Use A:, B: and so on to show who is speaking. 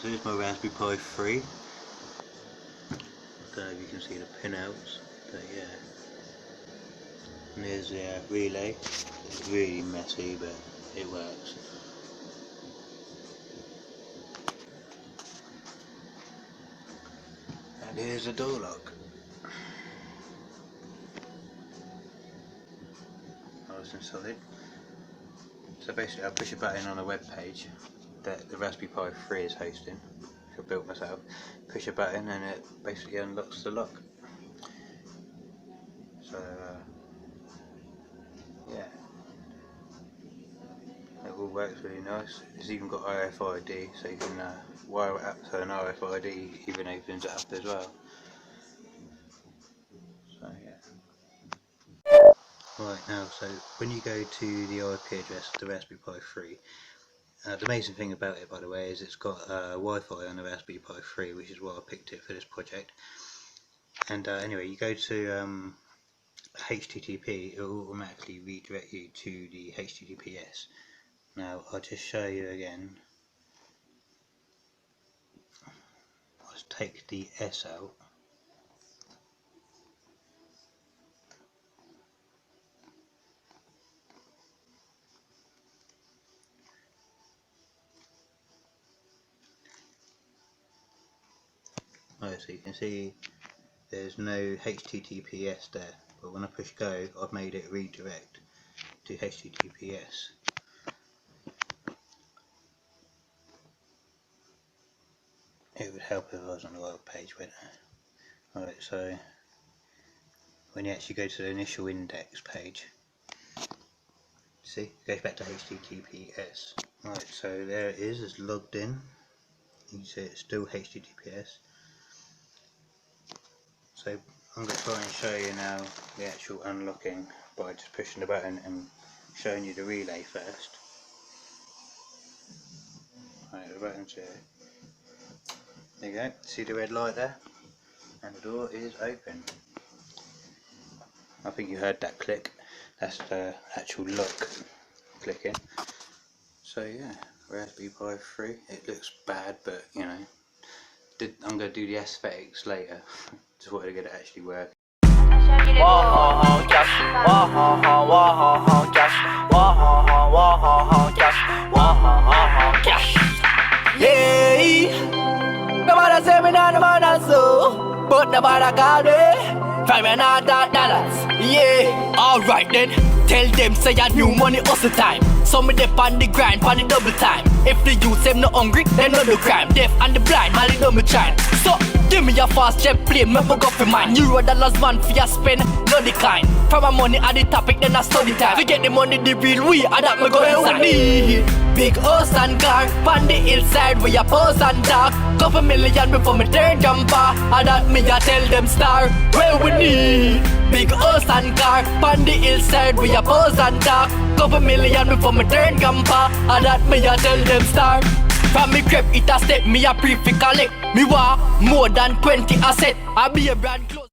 A: so here's my Raspberry Pi 3. Don't know if you can see the pinouts, but yeah. And there's the relay. It's really messy, but it works. And here's the door lock. Nice and solid. So basically I push a button on a web page that the Raspberry Pi 3 is hosting, which I built myself. Push a button and it basically unlocks the lock. So yeah, it all works really nice. It's even got RFID, so you can wire it up so an RFID even opens it up as well. So yeah. Right, now, so when you go to the IP address of the Raspberry Pi 3, the amazing thing about it, by the way, is it's got Wi-Fi on the Raspberry Pi 3, which is why I picked it for this project. And anyway, you go to HTTP, it will automatically redirect you to the HTTPS. Now, I'll just show you again. Let's take the S out. Right, so you can see there's no HTTPS there, but when I push go, I've made it redirect to HTTPS. It would help if I was on the right page, wouldn't it? Alright, so when you actually go to the initial index page, see, it goes back to HTTPS. Right, so there it is, it's logged in. You can see it's still HTTPS. So I'm going to try and show you now the actual unlocking by just pushing the button and showing you the relay first. Right, the button's here. There you go, see the red light there? And the door is open. I think you heard that click. That's the actual lock clicking. So yeah, Raspberry Pi 3. It looks bad, but you know, I'm going to do the aesthetics later. Just wanted to get it actually working.
B: Nobody say me not the man so, but nobody got me. Find me not $100. Yeah, alright then. Tell them say I new money hustle time. So me dip on the grind, on the double time. If the youth them no hungry, then no do crime. Deaf and the blind, Molly don't me trying. So give me a fast jet plane, me go for mine. $100 man for your spend, no decline. From my money at the topic, then I study time. Forget the money, the real we, and that me go inside. Big house and car, on the hillside where you pose and dark. Couple million before me turn jumper, and that me a tell them star. Where we need big house and car, on the hillside where you pose and dark. Couple million before me turn jumper, and that me a tell them star. From me crep it a step, me a pre-collect. Me want more than 20 asset, I be a brand close.